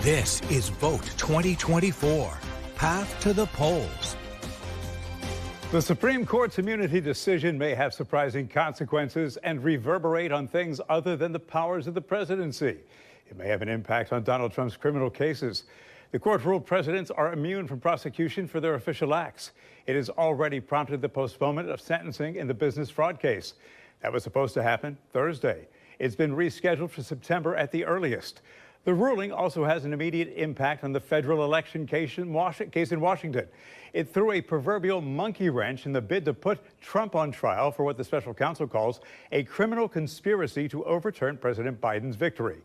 This is Vote 2024, Path to the Polls. The Supreme Court's immunity decision may have surprising consequences and reverberate on things other than the powers of the presidency. It may have an impact on Donald Trump's criminal cases. The court ruled presidents are immune from prosecution for their official acts. It has already prompted the postponement of sentencing in the business fraud case. That was supposed to happen Thursday. It's been rescheduled for September at the earliest. The ruling also has an immediate impact on the federal election case in Washington. It threw a proverbial monkey wrench in the bid to put Trump on trial for what the special counsel calls a criminal conspiracy to overturn President Biden's victory.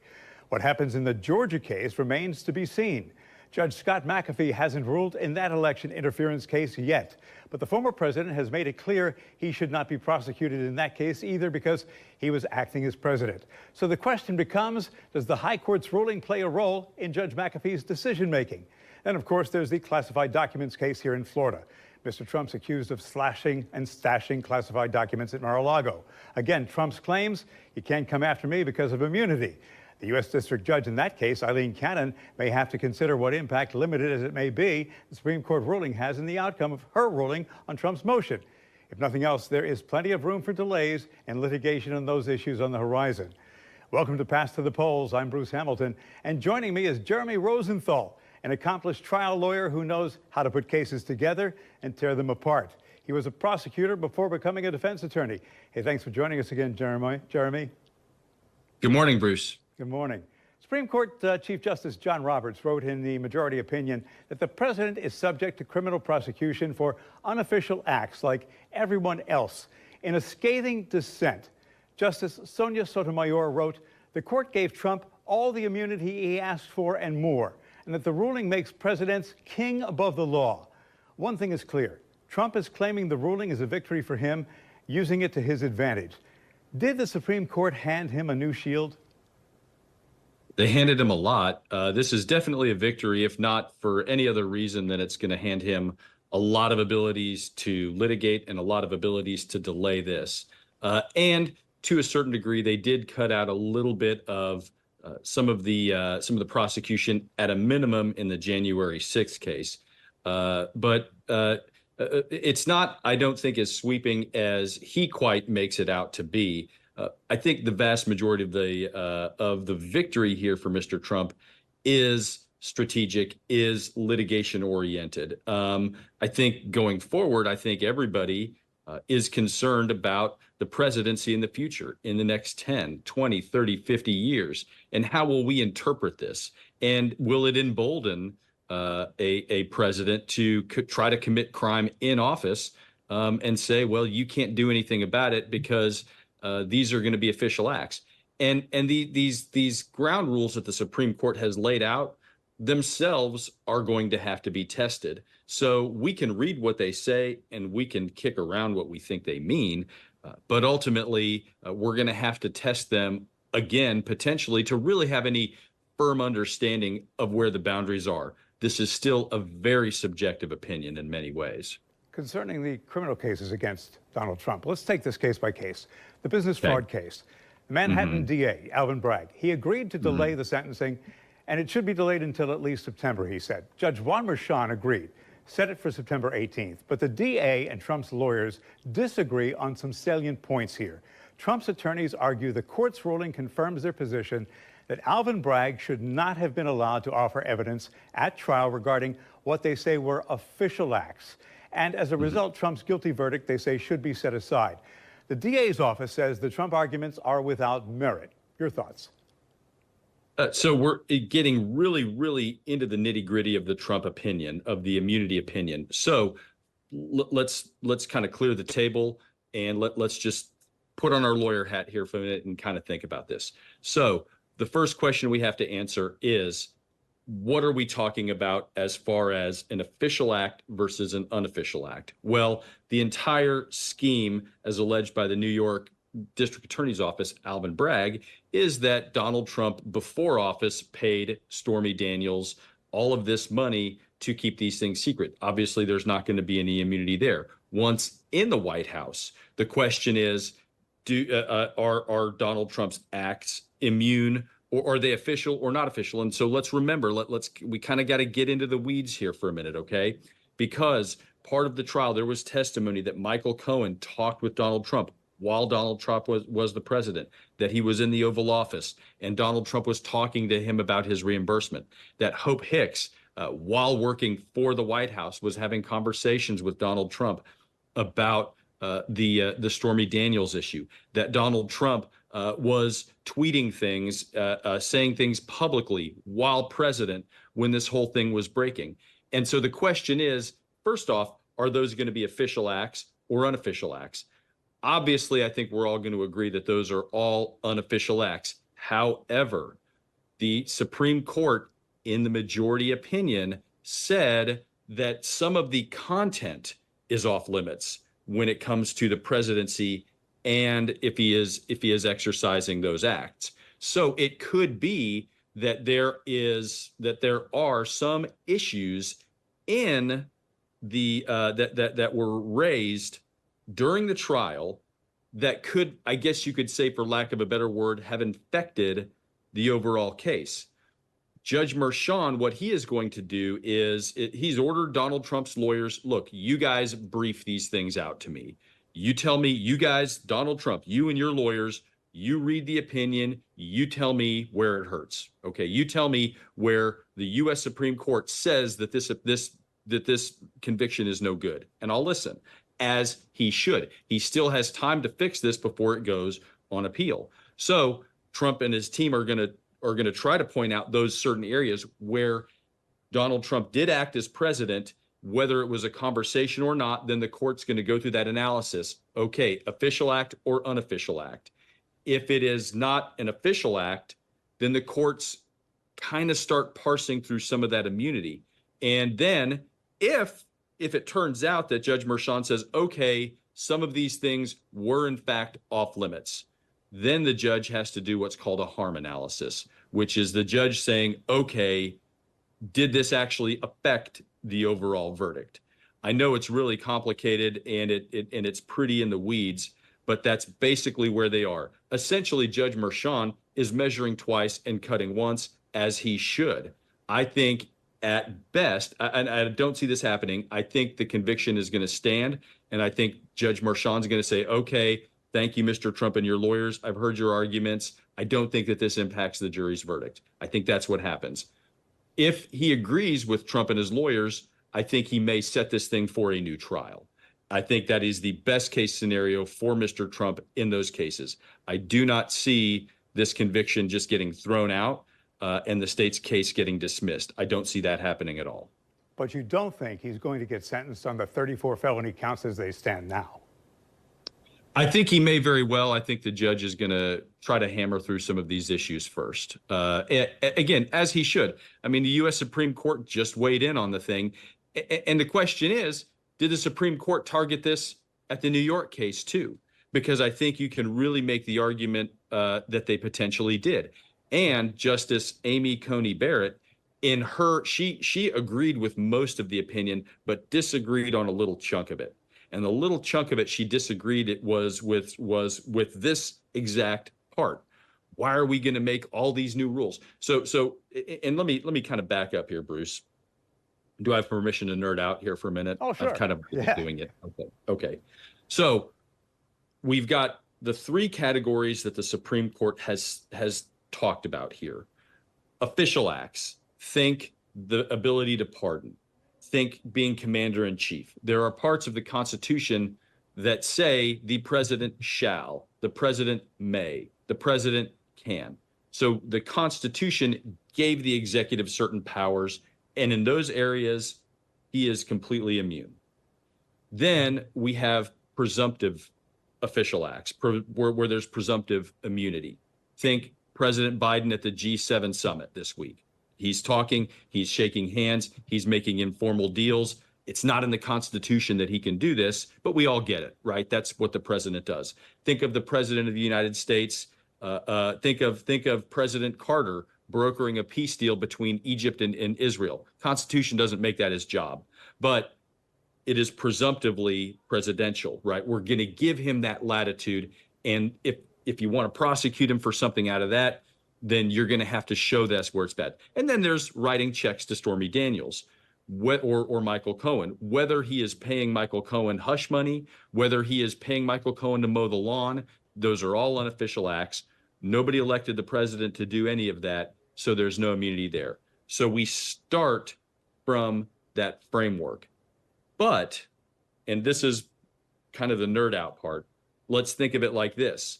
What happens in the Georgia case remains to be seen. Judge Scott McAfee hasn't ruled in that election interference case yet, but the former president has made it clear he should not be prosecuted in that case either because he was acting as president. So the question becomes, does the high court's ruling play a role in Judge McAfee's decision-making? Then, of course, there's the classified documents case here in Florida. Mr. Trump's accused of slashing and stashing classified documents at Mar-a-Lago. Again, Trump's claims, you can't come after me because of immunity. The U.S. District Judge in that case, Eileen Cannon, may have to consider what impact, limited as it may be, the Supreme Court ruling has in the outcome of her ruling on Trump's motion. If nothing else, there is plenty of room for delays and litigation on those issues on the horizon. Welcome to Pass to the Polls. I'm Bruce Hamilton, and joining me is Jeremy Rosenthal, an accomplished trial lawyer who knows how to put cases together and tear them apart. He was a prosecutor before becoming a defense attorney. Hey, thanks for joining us again, Jeremy. Good morning, Bruce. Good morning. Supreme Court Chief Justice John Roberts wrote in the majority opinion that the president is subject to criminal prosecution for unofficial acts like everyone else. In a scathing dissent, Justice Sonia Sotomayor wrote, the court gave Trump all the immunity he asked for and more, and that the ruling makes presidents king above the law. One thing is clear. Trump is claiming the ruling is a victory for him, using it to his advantage. Did the Supreme Court hand him a new shield? They handed him a lot. This is definitely a victory, if not for any other reason than it's going to hand him a lot of abilities to litigate and a lot of abilities to delay this. And to a certain degree, they did cut out a little bit of some of the prosecution at a minimum in the January 6th case. But it's not, I don't think, as sweeping as he quite makes it out to be. I think the vast majority of the victory here for Mr. Trump is strategic, is litigation oriented. I think going forward, I think everybody is concerned about the presidency in the future, in the next 10, 20, 30, 50 years. And how will we interpret this? And will it embolden a president to try to commit crime in office and say, well, you can't do anything about it because these are going to be official acts. And these ground rules that the Supreme Court has laid out themselves are going to have to be tested. So we can read what they say and we can kick around what we think they mean. But ultimately, we're going to have to test them again, potentially, to really have any firm understanding of where the boundaries are. This is still a very subjective opinion in many ways. Concerning the criminal cases against Donald Trump, let's take this case by case. The business fraud case. The Manhattan DA, Alvin Bragg, he agreed to delay the sentencing, and it should be delayed until at least September, he said. Judge Juan Merchan agreed, set it for September 18th. But the DA and Trump's lawyers disagree on some salient points here. Trump's attorneys argue the court's ruling confirms their position that Alvin Bragg should not have been allowed to offer evidence at trial regarding what they say were official acts. And as a result, Trump's guilty verdict, they say, should be set aside. The DA's office says the Trump arguments are without merit. Your thoughts? So we're getting really, really into the nitty-gritty of the Trump opinion, of the immunity opinion. So let's kind of clear the table and let's just put on our lawyer hat here for a minute and kind of think about this. So the first question we have to answer is, what are we talking about as far as an official act versus an unofficial act? Well, the entire scheme, as alleged by the New York District Attorney's Office, Alvin Bragg, is that Donald Trump, before office, paid Stormy Daniels all of this money to keep these things secret. Obviously, there's not going to be any immunity there. Once in the White House, the question is, are Donald Trump's acts immune or are they official or not official? And so let's remember, we kind of got to get into the weeds here for a minute, okay? Because part of the trial, there was testimony that Michael Cohen talked with Donald Trump while Donald Trump was the president, that he was in the Oval Office and Donald Trump was talking to him about his reimbursement, that Hope Hicks, while working for the White House, was having conversations with Donald Trump about the Stormy Daniels issue, that Donald Trump was tweeting things, saying things publicly while president when this whole thing was breaking. And so the question is, first off, are those going to be official acts or unofficial acts? Obviously, I think we're all going to agree that those are all unofficial acts. However, the Supreme Court, in the majority opinion, said that some of the content is off limits when it comes to the presidency and if he is exercising those acts. So it could be that there are some issues in the that were raised during the trial that could, I guess you could say, for lack of a better word, have infected the overall case. Judge Merchan, what he is going to do is he's ordered Donald Trump's lawyers, look, you guys brief these things out to me. You tell me, you guys, Donald Trump, you and your lawyers, you read the opinion, you tell me where it hurts. Okay, you tell me where the U.S. Supreme Court says that this conviction is no good, and I'll listen, as he should. He still has time to fix this before it goes on appeal. So Trump and his team are going to try to point out those certain areas where Donald Trump did act as president, whether it was a conversation or not. Then the court's going to go through that analysis. Okay, official act or unofficial act. If it is not an official act, then the courts kind of start parsing through some of that immunity. And then if it turns out that Judge Merchan says, okay, some of these things were in fact off limits, then the judge has to do what's called a harm analysis, which is the judge saying, okay, did this actually affect the overall verdict? I know it's really complicated and it's pretty in the weeds, but that's basically where they are. Essentially, Judge Merchan is measuring twice and cutting once, as he should. I think at best, and I don't see this happening, I think the conviction is going to stand, and I think Judge Merchan's going to say, okay, thank you, Mr. Trump and your lawyers. I've heard your arguments. I don't think that this impacts the jury's verdict. I think that's what happens. If he agrees with Trump and his lawyers, I think he may set this thing for a new trial. I think that is the best case scenario for Mr. Trump in those cases. I do not see this conviction just getting thrown out and the state's case getting dismissed. I don't see that happening at all. But you don't think he's going to get sentenced on the 34 felony counts as they stand now? I think he may very well. I think the judge is going to try to hammer through some of these issues first. Again, as he should. I mean, the U.S. Supreme Court just weighed in on the thing. And the question is, did the Supreme Court target this at the New York case too? Because I think you can really make the argument that they potentially did. And Justice Amy Coney Barrett, in her, she agreed with most of the opinion, but disagreed on a little chunk of it. And the little chunk of it she disagreed it was with this exact part. Why are we going to make all these new rules? So and let me kind of back up here, Bruce. Do I have permission to nerd out here for a minute? Oh, sure. I've kind of been doing it. Okay. So we've got the three categories that the Supreme Court has talked about here. Official acts. Think the ability to pardon. Think being commander in chief. There are parts of the Constitution that say the president shall, the president may, the president can. So the Constitution gave the executive certain powers, and in those areas, he is completely immune. Then we have presumptive official acts, where there's presumptive immunity. Think President Biden at the G7 summit this week. He's talking, he's shaking hands, he's making informal deals. It's not in the Constitution that he can do this, but we all get it, right? That's what the president does. Think of the president of the United States. Think of President Carter brokering a peace deal between Egypt and Israel. Constitution doesn't make that his job, but it is presumptively presidential, right? We're going to give him that latitude. And if you want to prosecute him for something out of that, then you're going to have to show that's where it's bad. And then there's writing checks to Stormy Daniels or Michael Cohen, whether he is paying Michael Cohen hush money, whether he is paying Michael Cohen to mow the lawn. Those are all unofficial acts. Nobody elected the president to do any of that, so there's no immunity there. So we start from that framework. But, and this is kind of the nerd out part, let's think of it like this.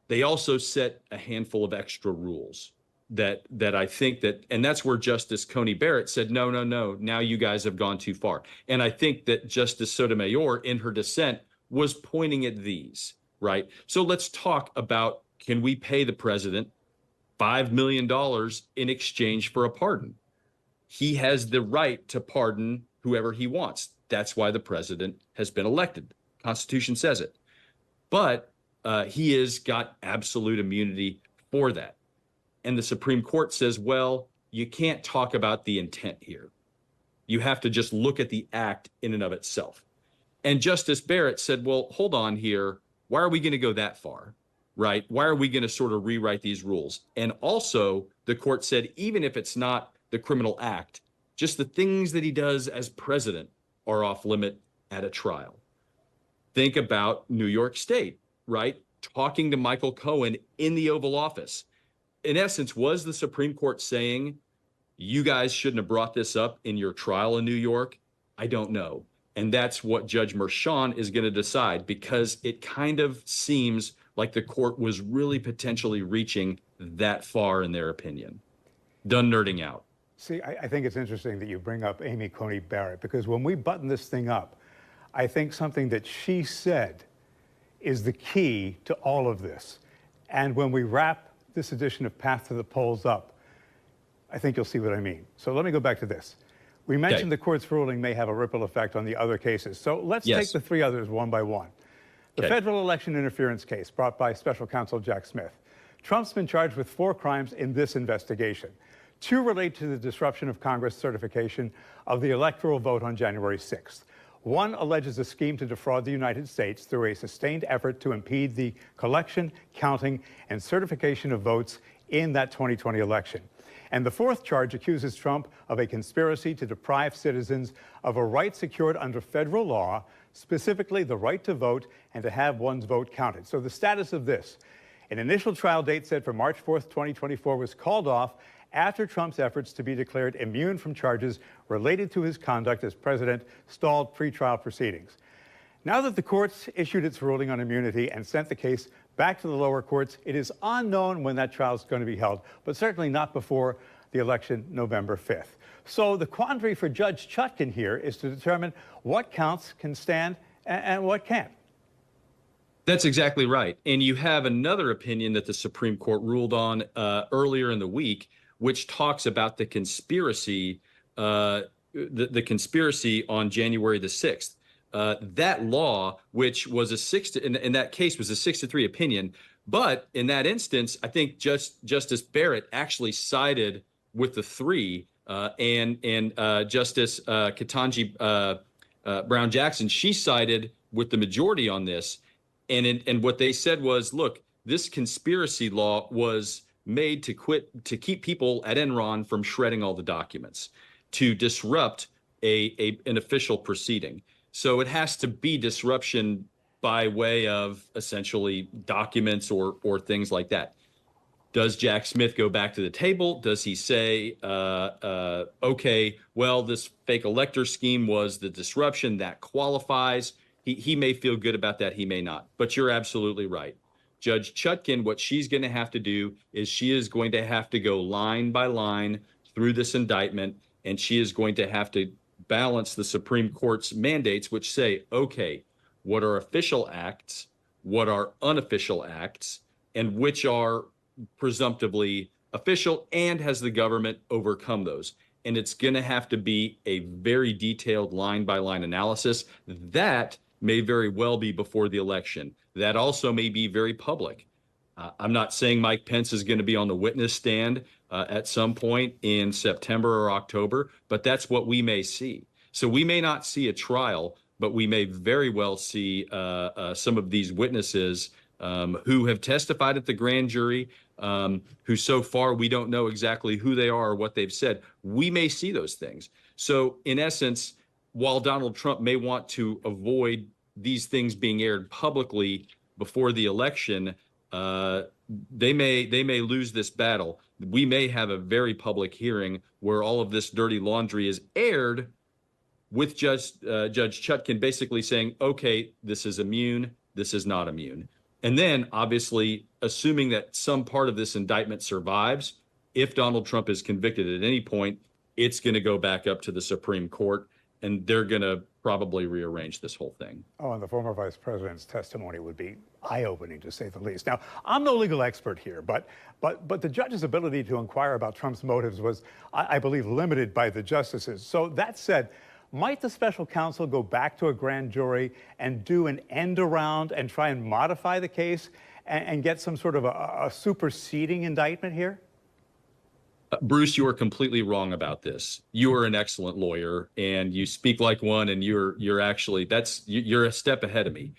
They also set a handful of extra rules that I think that, and that's where Justice Coney Barrett said, no, now you guys have gone too far. And I think that Justice Sotomayor in her dissent was pointing at these, right? So let's talk about, can we pay the president $5 million in exchange for a pardon? He has the right to pardon whoever he wants. That's why the president has been elected. Constitution says it. But he has got absolute immunity for that. And the Supreme Court says, well, you can't talk about the intent here. You have to just look at the act in and of itself. And Justice Barrett said, well, hold on here. Why are we going to go that far, right? Why are we going to sort of rewrite these rules? And also, the court said, even if it's not the criminal act, just the things that he does as president are off limit at a trial. Think about New York State, right? Talking to Michael Cohen in the Oval Office. In essence, was the Supreme Court saying, you guys shouldn't have brought this up in your trial in New York? I don't know. And that's what Judge Merchan is going to decide, because it kind of seems like the court was really potentially reaching that far in their opinion. Done nerding out. See, I think it's interesting that you bring up Amy Coney Barrett, because when we button this thing up, I think something that she said is the key to all of this. And when we wrap this edition of Path to the Polls up, I think you'll see what I mean. So let me go back to this. We mentioned the court's ruling may have a ripple effect on the other cases. So let's take the three others one by one. The federal election interference case brought by special counsel Jack Smith. Trump's been charged with 4 crimes in this investigation. 2 relate to the disruption of Congress certification of the electoral vote on January 6th. 1 alleges a scheme to defraud the United States through a sustained effort to impede the collection, counting, and certification of votes in that 2020 election. And the 4th charge accuses Trump of a conspiracy to deprive citizens of a right secured under federal law, specifically the right to vote and to have one's vote counted. So the status of this: an initial trial date set for March 4th, 2024 was called off after Trump's efforts to be declared immune from charges related to his conduct as president stalled pretrial proceedings. Now that the courts issued its ruling on immunity and sent the case back to the lower courts, it is unknown when that trial is going to be held, but certainly not before the election November 5th. So the quandary for Judge Chutkan here is to determine what counts can stand and what can't. That's exactly right. And you have another opinion that the Supreme Court ruled on earlier in the week, which talks about the conspiracy, the conspiracy on January the 6th. That law, which was in that case was a 6-3 opinion, but in that instance, I think Justice Barrett actually sided with the 3, and Justice Ketanji Brown Jackson, she sided with the majority on this, and what they said was, look, this conspiracy law was made to keep people at Enron from shredding all the documents, to disrupt an official proceeding. So it has to be disruption by way of essentially documents or things like that. Does Jack Smith go back to the table? Does he say, okay, well, this fake elector scheme was the disruption that qualifies? He may feel good about that. He may not. But you're absolutely right. Judge Chutkan, what she's going to have to do is she is going to have to go line by line through this indictment, and she is going to have to balance the Supreme Court's mandates, which say, okay, what are official acts, what are unofficial acts, and which are presumptively official, and has the government overcome those? And it's going to have to be a very detailed line-by-line analysis. That may very well be before the election. That also may be very public. I'm not saying Mike Pence is going to be on the witness stand at some point in September or October, but that's what we may see. So we may not see a trial, but we may very well see some of these witnesses who have testified at the grand jury, who so far we don't know exactly who they are or what they've said. We may see those things. So in essence, while Donald Trump may want to avoid these things being aired publicly before the election, they may lose this battle. We may have a very public hearing where all of this dirty laundry is aired, with Judge Chutkan basically saying, okay, this is immune, this is not immune. And then, obviously, assuming that some part of this indictment survives, if Donald Trump is convicted at any point, it's going to go back up to the Supreme Court, and they're going to probably rearrange this whole thing. Oh, and the former vice president's testimony would be eye-opening, to say the least. Now, I'm no legal expert here, but the judge's ability to inquire about Trump's motives was, I believe, limited by the justices. So that said, might the special counsel go back to a grand jury and do an end around and try and modify the case and get some sort of a superseding indictment here? Bruce, you are completely wrong about this. You are an excellent lawyer, and you speak like one, and you're actually, you're a step ahead of me.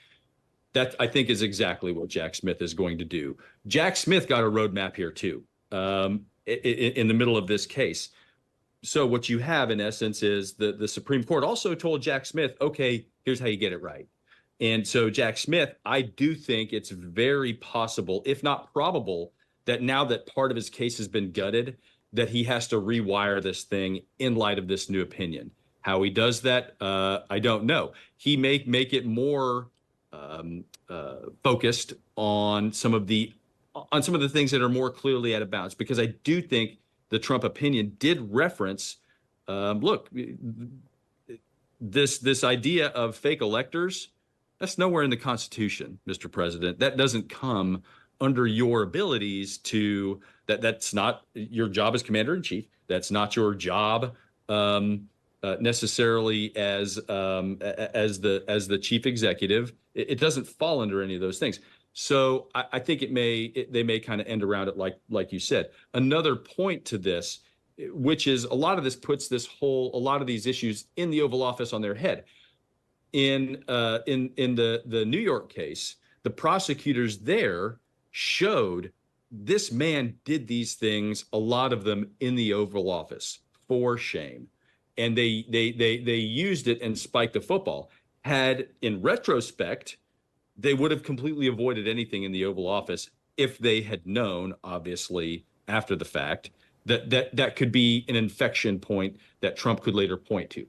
That, I think, is exactly what Jack Smith is going to do. Jack Smith got a roadmap here too, in the middle of this case. So what you have, in essence, is the Supreme Court also told Jack Smith, okay, here's how you get it right. And so Jack Smith, I do think it's very possible, if not probable, that now that part of his case has been gutted, that he has to rewire this thing in light of this new opinion. How he does that, I don't know. He may make it more focused on some of the things that are more clearly out of bounds, because I do think the Trump opinion did reference, look, this idea of fake electors, that's nowhere in the Constitution, Mr. President. That doesn't come under your abilities to, that's not your job as commander in chief. That's not your job necessarily as the chief executive. It doesn't fall under any of those things. So I think they may kind of end around it like you said. Another point to this, which is a lot of this puts a lot of these issues in the Oval Office on their head. In the New York case, the prosecutors there showed this man did these things, a lot of them in the Oval Office, for shame. And they used it and spiked the football. Had, in retrospect, they would have completely avoided anything in the Oval Office if they had known, obviously, after the fact, that could be an infection point that Trump could later point to.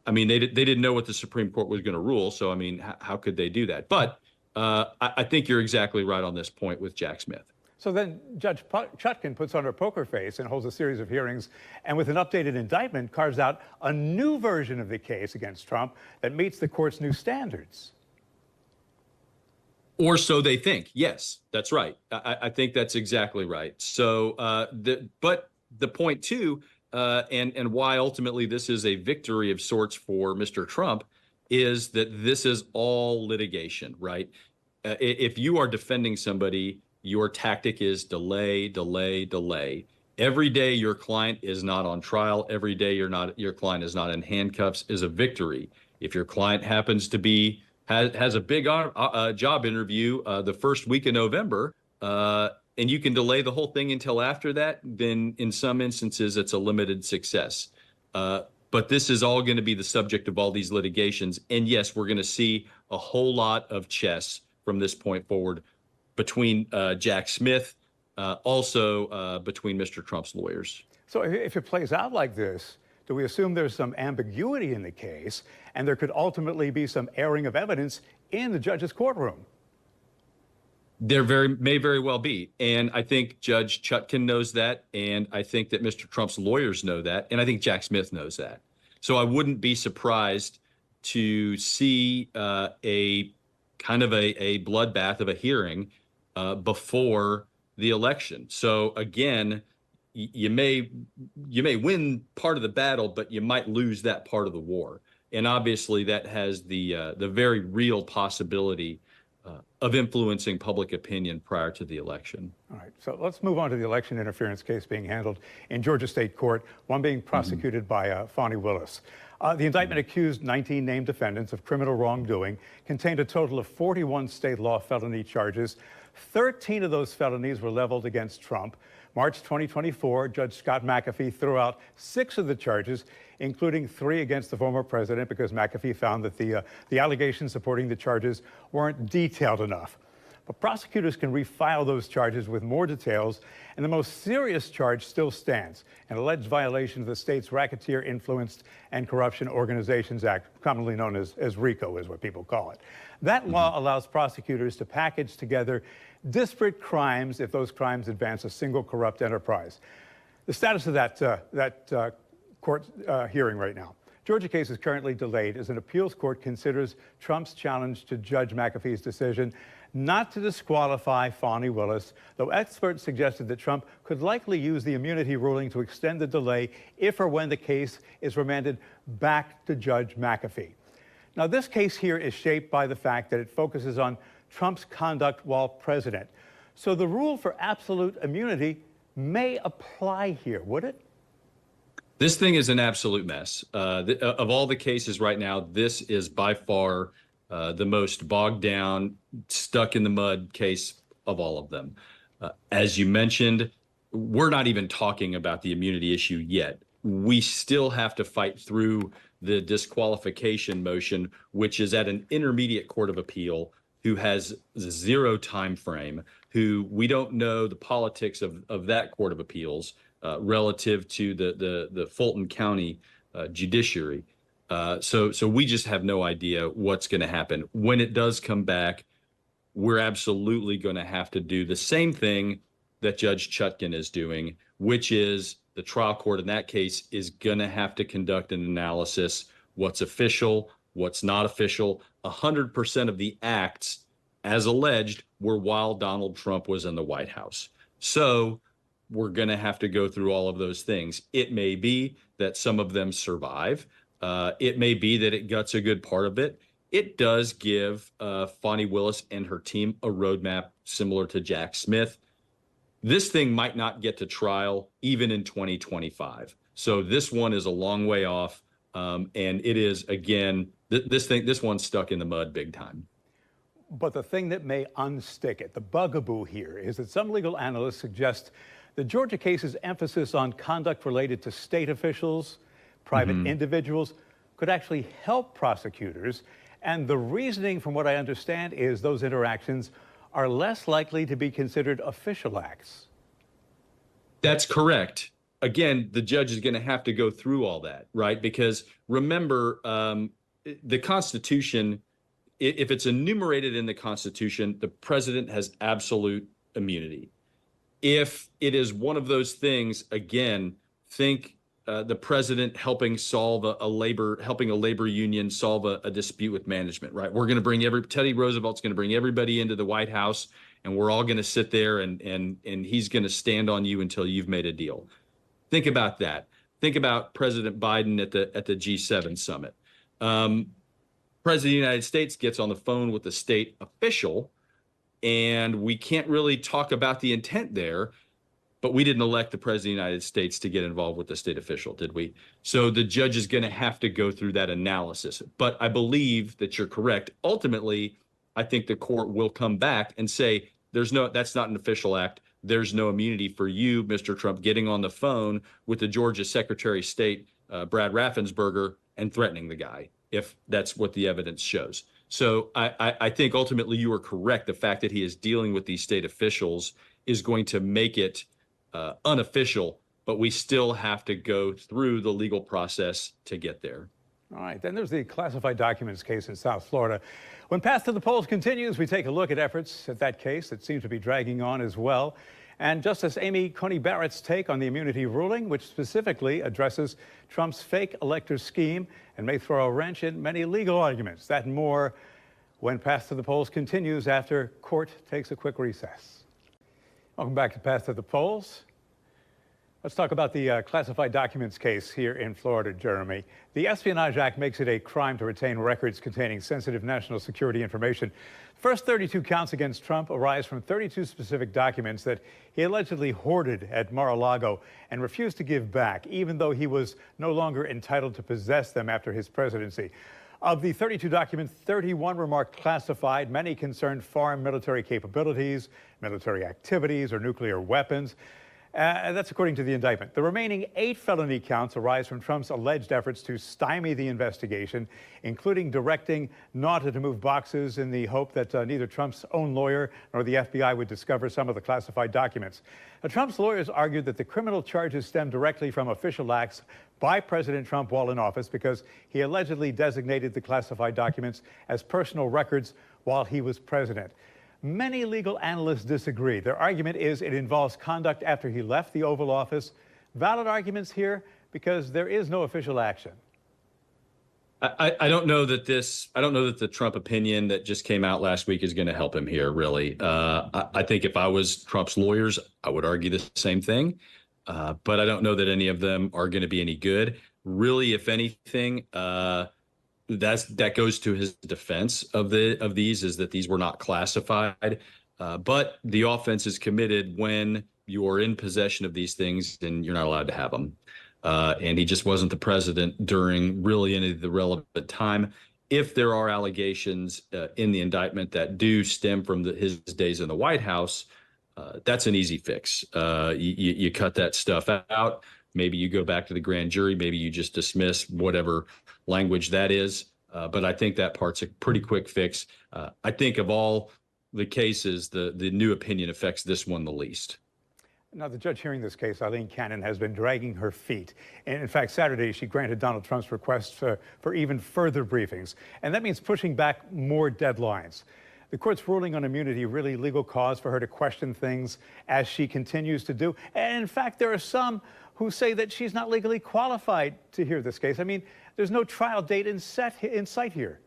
I mean, they didn't know what the Supreme Court was going to rule, so, I mean, how could they do that? But I think you're exactly right on this point with Jack Smith. So then Judge Chutkan puts on her poker face and holds a series of hearings, and with an updated indictment, carves out a new version of the case against Trump that meets the court's new standards. Or so they think. Yes, that's right. I think that's exactly right. So, but the point too, and why ultimately this is a victory of sorts for Mr. Trump, is that this is all litigation, right? If you are defending somebody, your tactic is delay, delay, delay. Every day your client is not on trial, every day your client is not in handcuffs, is a victory. If your client happens to be has a big job interview the first week of November, and you can delay the whole thing until after that, then in some instances it's a limited success. But this is all going to be the subject of all these litigations. And yes, we're going to see a whole lot of chess from this point forward between Jack Smith, also between Mr. Trump's lawyers. So if it plays out like this, do we assume there's some ambiguity in the case and there could ultimately be some airing of evidence in the judge's courtroom? There may very well be. And I think Judge Chutkan knows that. And I think that Mr. Trump's lawyers know that. And I think Jack Smith knows that. So I wouldn't be surprised to see a kind of a bloodbath of a hearing before the election. So again, you may win part of the battle, but you might lose that part of the war. And obviously that has the very real possibility of influencing public opinion prior to the election. All right, so let's move on to the election interference case being handled in Georgia State Court, one being prosecuted by Fani Willis. The indictment accused 19 named defendants of criminal wrongdoing, contained a total of 41 state law felony charges. 13 of those felonies were leveled against Trump. March 2024, Judge Scott McAfee threw out 6 of the charges, including 3 against the former president, because McAfee found that the allegations supporting the charges weren't detailed enough. But prosecutors can refile those charges with more details, and the most serious charge still stands, an alleged violation of the state's Racketeer Influenced and Corruption Organizations Act, commonly known as RICO is what people call it. That law allows prosecutors to package together disparate crimes if those crimes advance a single corrupt enterprise. The status of that court hearing right now. Georgia case is currently delayed as an appeals court considers Trump's challenge to Judge McAfee's decision not to disqualify Fani Willis, though experts suggested that Trump could likely use the immunity ruling to extend the delay if or when the case is remanded back to Judge McAfee. Now, this case here is shaped by the fact that it focuses on Trump's conduct while president. So the rule for absolute immunity may apply here, would it? This thing is an absolute mess. Of all the cases right now, this is by far the most bogged down, stuck in the mud case of all of them. As you mentioned, we're not even talking about the immunity issue yet. We still have to fight through the disqualification motion, which is at an intermediate court of appeal who has 0 time frame, who we don't know the politics of that court of appeals relative to the Fulton County judiciary. So we just have no idea what's going to happen. When it does come back, we're absolutely going to have to do the same thing that Judge Chutkan is doing, which is the trial court in that case is going to have to conduct an analysis, what's official, what's not official. 100% of the acts, as alleged, were while Donald Trump was in the White House. So we're going to have to go through all of those things. It may be that some of them survive. It may be that it guts a good part of it. It does give Fani Willis and her team a roadmap similar to Jack Smith. This thing might not get to trial even in 2025. So this one is a long way off. And it is, again, this one's stuck in the mud big time. But the thing that may unstick it, the bugaboo here, is that some legal analysts suggest the Georgia case's emphasis on conduct related to state officials, private individuals, could actually help prosecutors. And the reasoning, from what I understand, is those interactions are less likely to be considered official acts. That's correct. Again, the judge is going to have to go through all that, right? Because remember, the Constitution, if it's enumerated in the Constitution, the president has absolute immunity. If it is one of those things, again, think the president helping a labor union solve a dispute with management, right? We're going to bring Teddy Roosevelt's going to bring everybody into the White House, and we're all going to sit there and he's going to stand on you until you've made a deal. Think about that. Think about President Biden at the G7 summit. President of the United States gets on the phone with the state official, and we can't really talk about the intent there, but we didn't elect the president of the United States to get involved with the state official, did we? So the judge is going to have to go through that analysis. But I believe that you're correct. Ultimately, I think the court will come back and say, that's not an official act. There's no immunity for you, Mr. Trump, getting on the phone with the Georgia Secretary of State, Brad Raffensperger, and threatening the guy, if that's what the evidence shows. So I think ultimately you are correct. The fact that he is dealing with these state officials is going to make it unofficial, but we still have to go through the legal process to get there. All right, then there's the classified documents case in South Florida. When Path to the Polls continues, we take a look at efforts at that case that seem to be dragging on as well. And Justice Amy Coney Barrett's take on the immunity ruling, which specifically addresses Trump's fake elector scheme and may throw a wrench in many legal arguments. That and more when Path to the Polls continues after court takes a quick recess. Welcome back to Path to the Polls. Let's talk about the classified documents case here in Florida, Jeremy. The Espionage Act makes it a crime to retain records containing sensitive national security information. First 32 counts against Trump arise from 32 specific documents that he allegedly hoarded at Mar-a-Lago and refused to give back, even though he was no longer entitled to possess them after his presidency. Of the 32 documents, 31 were marked classified. Many concerned foreign military capabilities, military activities, or nuclear weapons. That's according to the indictment. The remaining 8 felony counts arise from Trump's alleged efforts to stymie the investigation, including directing Nauta to move boxes in the hope that neither Trump's own lawyer nor the FBI would discover some of the classified documents. Now, Trump's lawyers argued that the criminal charges stem directly from official acts by President Trump while in office because he allegedly designated the classified documents as personal records while he was president. Many legal analysts disagree. Their argument is it involves conduct after he left the Oval Office. Valid arguments here because there is no official action. I don't know that the Trump opinion that just came out last week is going to help him here, really. I think if I was Trump's lawyers, I would argue the same thing. But I don't know that any of them are going to be any good. Really, if anything, that goes to his defense of these is that these were not classified. But the offense is committed when you are in possession of these things and you're not allowed to have them. And he just wasn't the president during really any of the relevant time. If there are allegations in the indictment that do stem from his days in the White House, that's an easy fix. You cut that stuff out. Maybe you go back to the grand jury. Maybe you just dismiss whatever language that is. But I think that part's a pretty quick fix. I think of all the cases, the new opinion affects this one the least. Now, the judge hearing this case, Eileen Cannon, has been dragging her feet. And in fact, Saturday, she granted Donald Trump's request for even further briefings. And that means pushing back more deadlines. The court's ruling on immunity really legal cause for her to question things as she continues to do. And in fact, there are some who say that she's not legally qualified to hear this case. I mean, there's no trial date in sight here.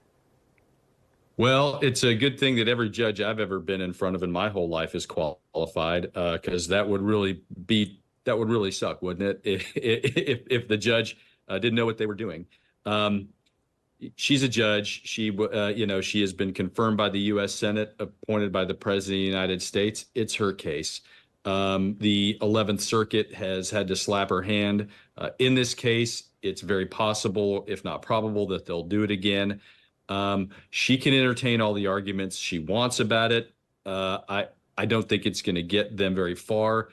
Well, it's a good thing that every judge I've ever been in front of in my whole life is qualified, because that would really suck, wouldn't it? If the judge didn't know what they were doing. She's a judge. She has been confirmed by the U.S. Senate, appointed by the President of the United States. It's her case. The 11th Circuit has had to slap her hand. In this case, it's very possible, if not probable, that they'll do it again. She can entertain all the arguments she wants about it. I don't think it's going to get them very far.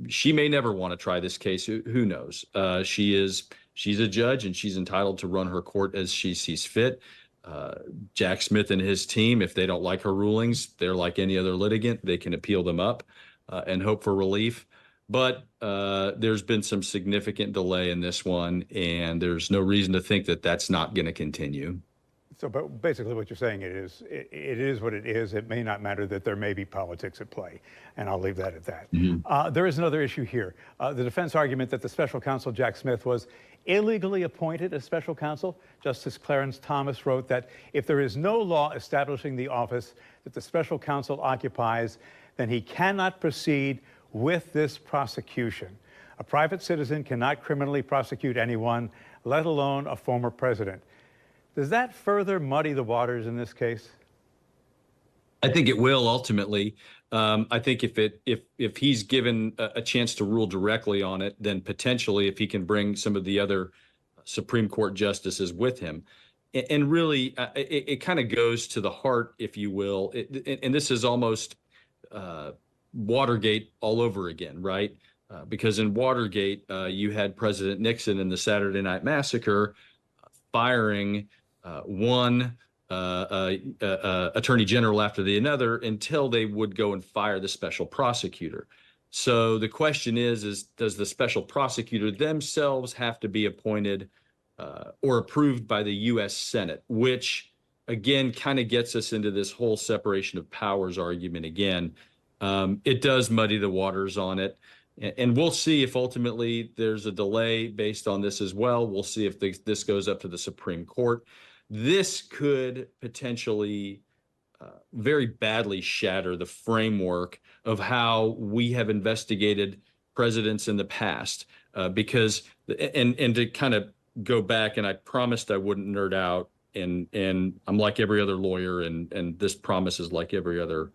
She may never want to try this case. Who knows? She's a judge, and she's entitled to run her court as she sees fit. Jack Smith and his team, if they don't like her rulings, they're like any other litigant. They can appeal them up and hope for relief. But there's been some significant delay in this one, and there's no reason to think that that's not going to continue. So, but basically what you're saying it is what it is. It may not matter that there may be politics at play, and I'll leave that at that. Mm-hmm. There is another issue here. The defense argument that the special counsel, Jack Smith, was illegally appointed as special counsel. Justice Clarence Thomas wrote that if there is no law establishing the office that the special counsel occupies, then he cannot proceed with this prosecution. A private citizen cannot criminally prosecute anyone, let alone a former president. Does that further muddy the waters in this case? I think it will ultimately. I think if he's given a chance to rule directly on it, then potentially if he can bring some of the other Supreme Court justices with him. And really, it kind of goes to the heart, if you will. And this is almost Watergate all over again, right? Because in Watergate, you had President Nixon in the Saturday Night Massacre firing one attorney general after the another until they would go and fire the special prosecutor. So the question is does the special prosecutor themselves have to be appointed or approved by the U.S. Senate, which again kind of gets us into this whole separation of powers argument again. It does muddy the waters on it. And we'll see if ultimately there's a delay based on this as well. We'll see if this goes up to the Supreme Court. This could potentially very badly shatter the framework of how we have investigated presidents in the past. Because, and to kind of go back, and I promised I wouldn't nerd out and I'm like every other lawyer, and this promise is like every other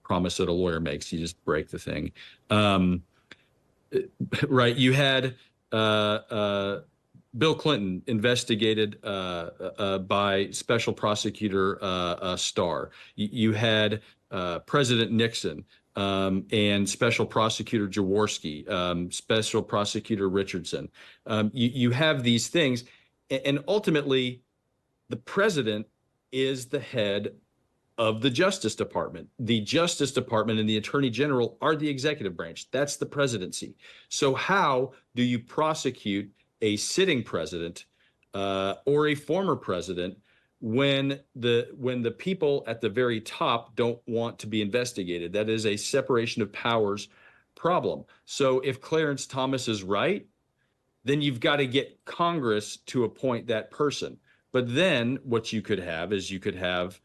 promise that a lawyer makes. You just break the thing. Right. You had Bill Clinton investigated by Special Prosecutor Starr. You had President Nixon and Special Prosecutor Jaworski, Special Prosecutor Richardson. You have these things, and ultimately, the president is the head of the Justice Department. The Justice Department and the Attorney General are the executive branch. That's the presidency. So how do you prosecute a sitting president or a former president when the people at the very top don't want to be investigated? That is a separation of powers problem. So if Clarence Thomas is right, then you've got to get Congress to appoint that person. But then what you could have is you could have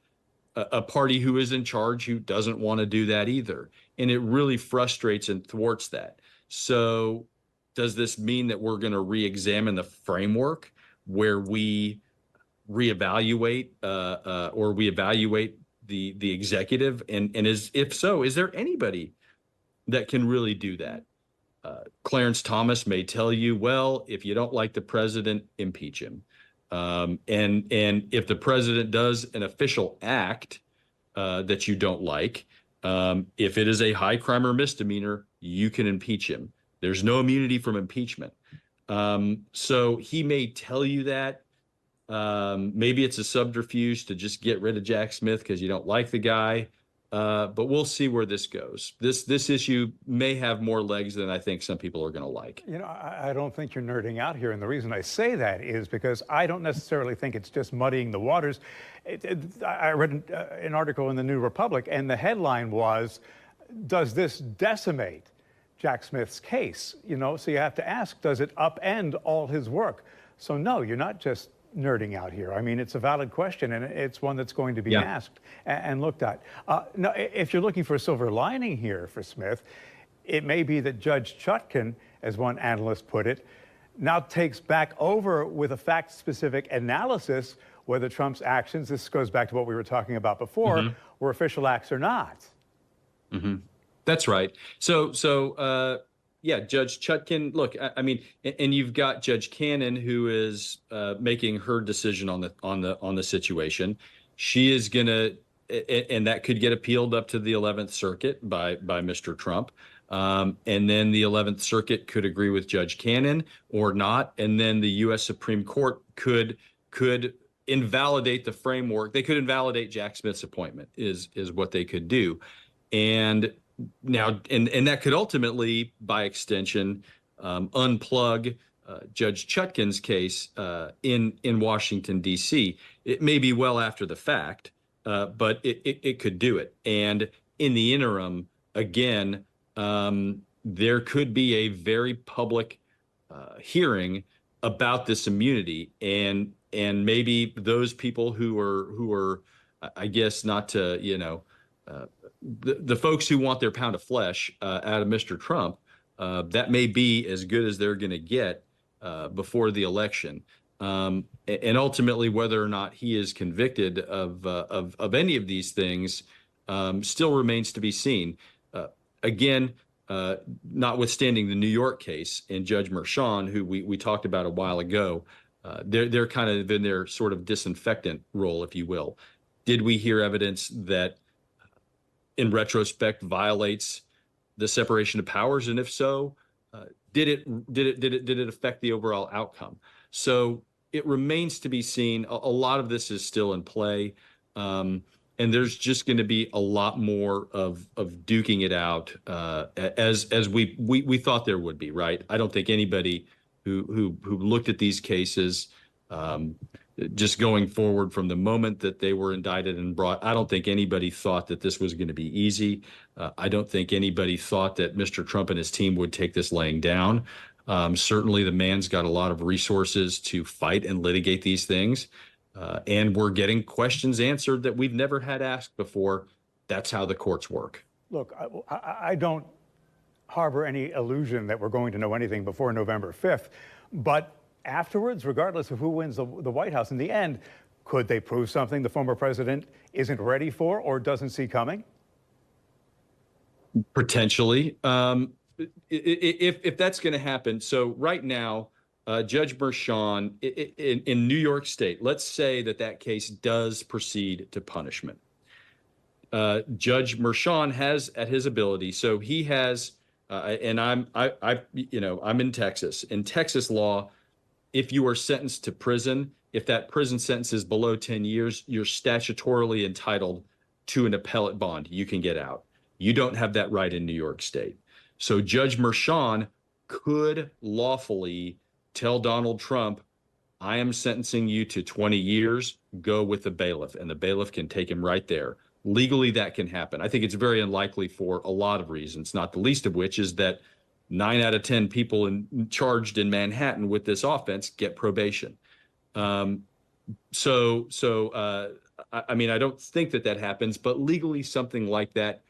a party who is in charge who doesn't want to do that either. And it really frustrates and thwarts that. So does this mean that we're going to re-examine the framework where we reevaluate or we evaluate the executive? And if so, is there anybody that can really do that? Clarence Thomas may tell you, well, if you don't like the president, impeach him. And if the president does an official act that you don't like, if it is a high crime or misdemeanor, you can impeach him. There's no immunity from impeachment. So he may tell you that. Maybe it's a subterfuge to just get rid of Jack Smith because you don't like the guy. But we'll see where this goes. This issue may have more legs than I think some people are going to like. You know, I don't think you're nerding out here. And the reason I say that is because I don't necessarily think it's just muddying the waters. I read an article in the New Republic, and the headline was, does this decimate Jack Smith's case? You know, so you have to ask, does it upend all his work? So no, you're not just nerding out here. I mean, it's a valid question, and it's one that's going to be asked and looked at. Now, if you're looking for a silver lining here for Smith, it may be that Judge Chutkan, as one analyst put it, now takes back over with a fact-specific analysis whether Trump's actions, this goes back to what we were talking about before, were official acts or not. That's right. So yeah, Judge Chutkan, look, I mean, and you've got Judge Cannon, who is making her decision on the situation. She is gonna, and that could get appealed up to the 11th Circuit by Mr. Trump. And then the 11th Circuit could agree with Judge Cannon or not, and then the U.S. Supreme Court could invalidate the framework. They could invalidate Jack Smith's appointment, is what they could do. And now, and that could ultimately, by extension, unplug Judge Chutkan's case in Washington, D.C. It may be well after the fact, but it could do it. And in the interim, again, there could be a very public hearing about this immunity, and maybe those people who are, I guess, not to, you know, the folks who want their pound of flesh out of Mr. Trump, that may be as good as they're going to get before the election. And ultimately, whether or not he is convicted of any of these things still remains to be seen. Again, notwithstanding the New York case and Judge Merchan, who we talked about a while ago, they're kind of in their sort of disinfectant role, if you will. Did we hear evidence that, in retrospect, violates the separation of powers? And if so, did it affect the overall outcome? So it remains to be seen. A lot of this is still in play. And there's just going to be a lot more of duking it out as we thought there would be, right? I don't think anybody who looked at these cases just going forward from the moment that they were indicted and brought, I don't think anybody thought that this was going to be easy. I don't think anybody thought that Mr. Trump and his team would take this laying down. Certainly the man's got a lot of resources to fight and litigate these things. And we're getting questions answered that we've never had asked before. That's how the courts work. Look, I don't harbor any illusion that we're going to know anything before November 5th, but afterwards, regardless of who wins the White House, in the end, Could they prove something the former president isn't ready for or doesn't see coming? Potentially, if that's going to happen. So right now, Judge Merchan in New York State, let's say that case does proceed to punishment. Judge Merchan has at his ability, so he has, and I'm in Texas. In Texas law, if you are sentenced to prison, if that prison sentence is below 10 years, you're statutorily entitled to an appellate bond. You can get out. You don't have that right in New York State. So Judge Merchan could lawfully tell Donald Trump, I am sentencing you to 20 years, go with the bailiff, and the bailiff can take him right there. Legally, that can happen. I think it's very unlikely for a lot of reasons, not the least of which is that 9 out of 10 people charged in Manhattan with this offense get probation. I mean, I don't think that happens, but legally something like that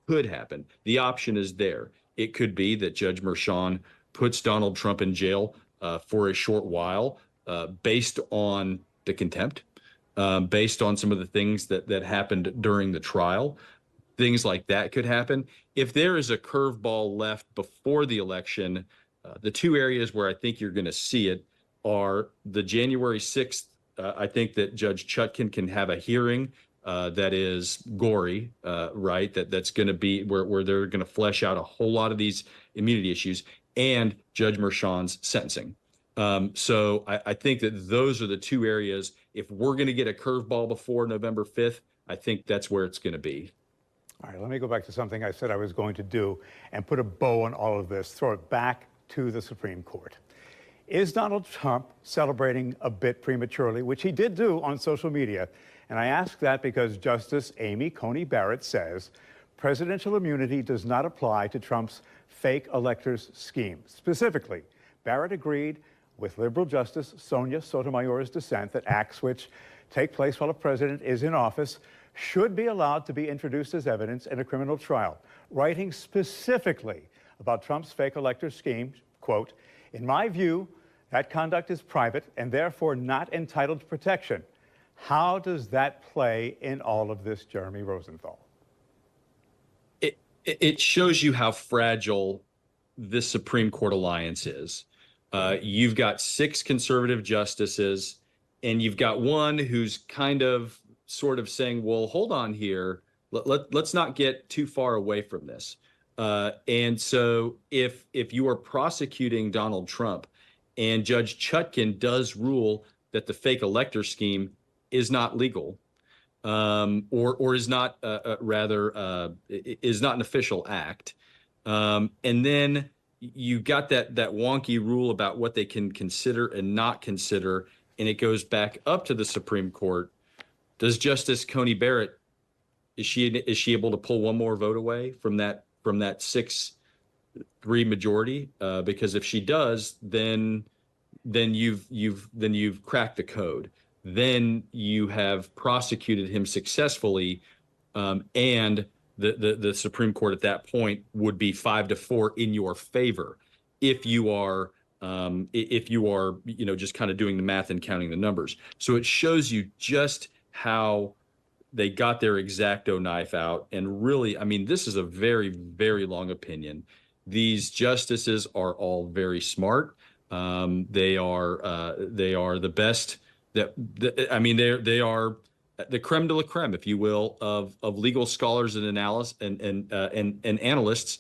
could happen. The option is there. It could be that Judge Merchan puts Donald Trump in jail for a short while based on the contempt, based on some of the things that happened during the trial. Things like that could happen. If there is a curveball left before the election, the two areas where I think you're going to see it are the January 6th. I think that Judge Chutkan can have a hearing that is gory, right? That's going to be where they're going to flesh out a whole lot of these immunity issues, and Judge Merchan's sentencing. So I think that those are the two areas. If we're going to get a curveball before November 5th, I think that's where it's going to be. All right, let me go back to something I said I was going to do and put a bow on all of this, throw it back to the Supreme Court. Is Donald Trump celebrating a bit prematurely, which he did do on social media? And I ask that because Justice Amy Coney Barrett says presidential immunity does not apply to Trump's fake electors scheme. Specifically, Barrett agreed with liberal Justice Sonia Sotomayor's dissent that acts which take place while a president is in office should be allowed to be introduced as evidence in a criminal trial, writing specifically about Trump's fake elector scheme, quote, "In my view, that conduct is private and therefore not entitled to protection." How does that play in all of this, Jeremy Rosenthal? It shows you how fragile this Supreme Court alliance is. You've got 6 conservative justices, and you've got one who's kind of sort of saying, well, hold on here. Let's not get too far away from this. And so if you are prosecuting Donald Trump and Judge Chutkan does rule that the fake elector scheme is not legal, or is not is not an official act, and then you got that wonky rule about what they can consider and not consider, and it goes back up to the Supreme Court. Does Justice Coney Barrett, is she able to pull one more vote away from that 6-3 majority? Because if she does, then you've cracked the code. Then you have prosecuted him successfully, and the Supreme Court at that point would be 5-4 in your favor if you are just kind of doing the math and counting the numbers. So it shows you just how they got their X-Acto knife out. And really, I mean, this is a very, very long opinion. These justices are all very smart. They are the best. I mean, they are the creme de la creme, if you will, of legal scholars and analysts and analysts.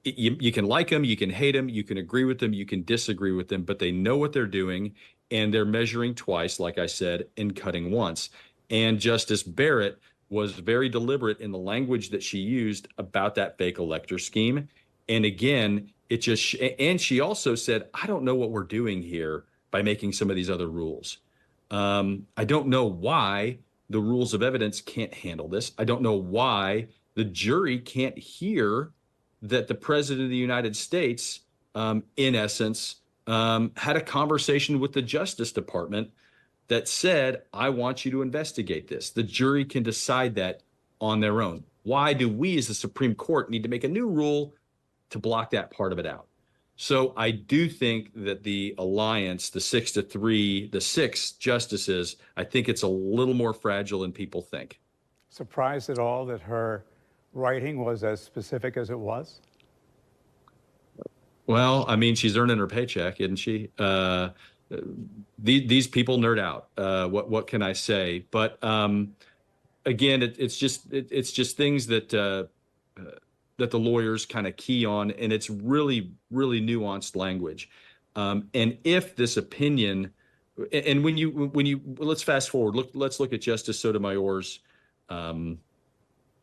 You can like them, you can hate them, you can agree with them, you can disagree with them, but they know what they're doing, and they're measuring twice, like I said, and cutting once. And Justice Barrett was very deliberate in the language that she used about that fake elector scheme. And again, and she also said, I don't know what we're doing here by making some of these other rules. I don't know why the rules of evidence can't handle this. I don't know why the jury can't hear that the President of the United States, in essence, had a conversation with the Justice Department that said, I want you to investigate this. The jury can decide that on their own. Why do we as the Supreme Court need to make a new rule to block that part of it out? So I do think that the alliance, the 6-3, the 6 justices, I think it's a little more fragile than people think. Surprised at all that her writing was as specific as it was? Well, I mean, she's earning her paycheck, isn't she? These people nerd out. What can I say? But again, it's just things that that the lawyers kind of key on, and it's really nuanced language. And if this opinion, and when you let's fast forward, let's look at Justice Sotomayor's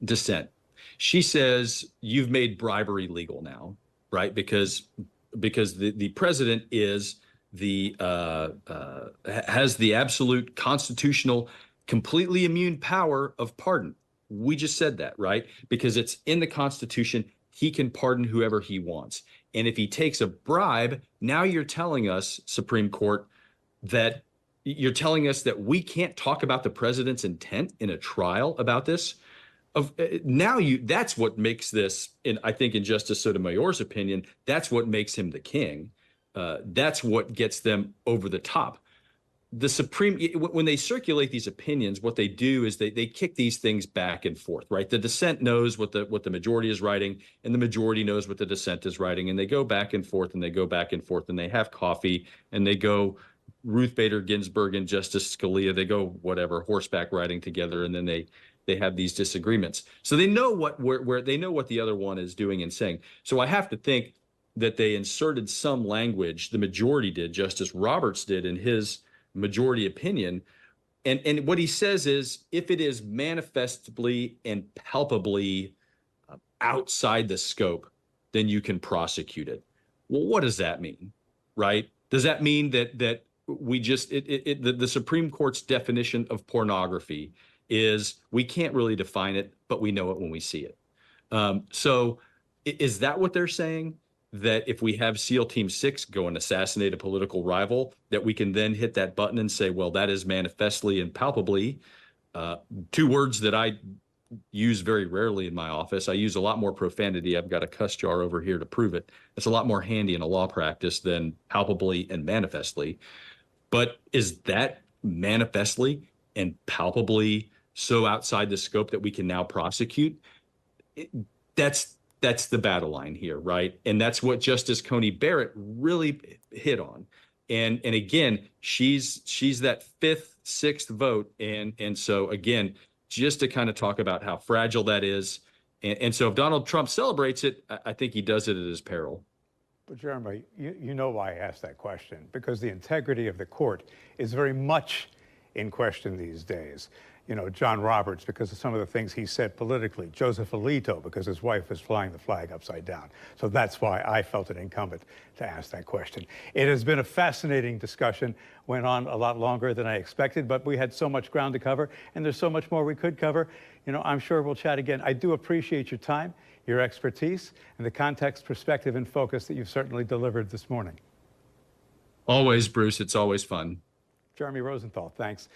dissent. She says you've made bribery legal now, right? Because the president is has the absolute constitutional, completely immune power of pardon. We just said that, right? Because it's in the Constitution, he can pardon whoever he wants. And if he takes a bribe, now you're telling us, Supreme Court, that you're telling us that we can't talk about the president's intent in a trial about this. That's what makes this, I think in Justice Sotomayor's opinion, that's what makes him the king. That's what gets them over the top. The Supreme, when they circulate these opinions, what they do is they kick these things back and forth, right? The dissent knows what the majority is writing, and the majority knows what the dissent is writing, and they go back and forth, and they go back and forth, and they have coffee, and they go Ruth Bader Ginsburg and Justice Scalia, they go whatever, horseback riding together, and then they have these disagreements. So they know where they know what the other one is doing and saying. So I have to think that they inserted some language, the majority did, Justice Roberts did in his majority opinion. And what he says is, if it is manifestly and palpably outside the scope, then you can prosecute it. Well, what does that mean, right? Does that mean that we just, the Supreme Court's definition of pornography is we can't really define it, but we know it when we see it. So is that what they're saying? That if we have SEAL Team 6 go and assassinate a political rival, that we can then hit that button and say, well, that is manifestly and palpably, 2 words that I use very rarely in my office. I use a lot more profanity. I've got a cuss jar over here to prove it. It's a lot more handy in a law practice than palpably and manifestly. But is that manifestly and palpably so outside the scope that we can now prosecute? That's the battle line here, right? And that's what Justice Coney Barrett really hit on. And again, she's that 5th, 6th vote. And so again, just to kind of talk about how fragile that is. And so if Donald Trump celebrates it, I think he does it at his peril. But Jeremy, you know why I asked that question, because the integrity of the court is very much in question these days. You know, John Roberts, because of some of the things he said politically, Joseph Alito, because his wife was flying the flag upside down. So that's why I felt it incumbent to ask that question. It has been a fascinating discussion, went on a lot longer than I expected, but we had so much ground to cover, and there's so much more we could cover. You know, I'm sure we'll chat again. I do appreciate your time, your expertise, and the context, perspective, and focus that you've certainly delivered this morning. Always, Bruce. It's always fun. Jeremy Rosenthal, thanks.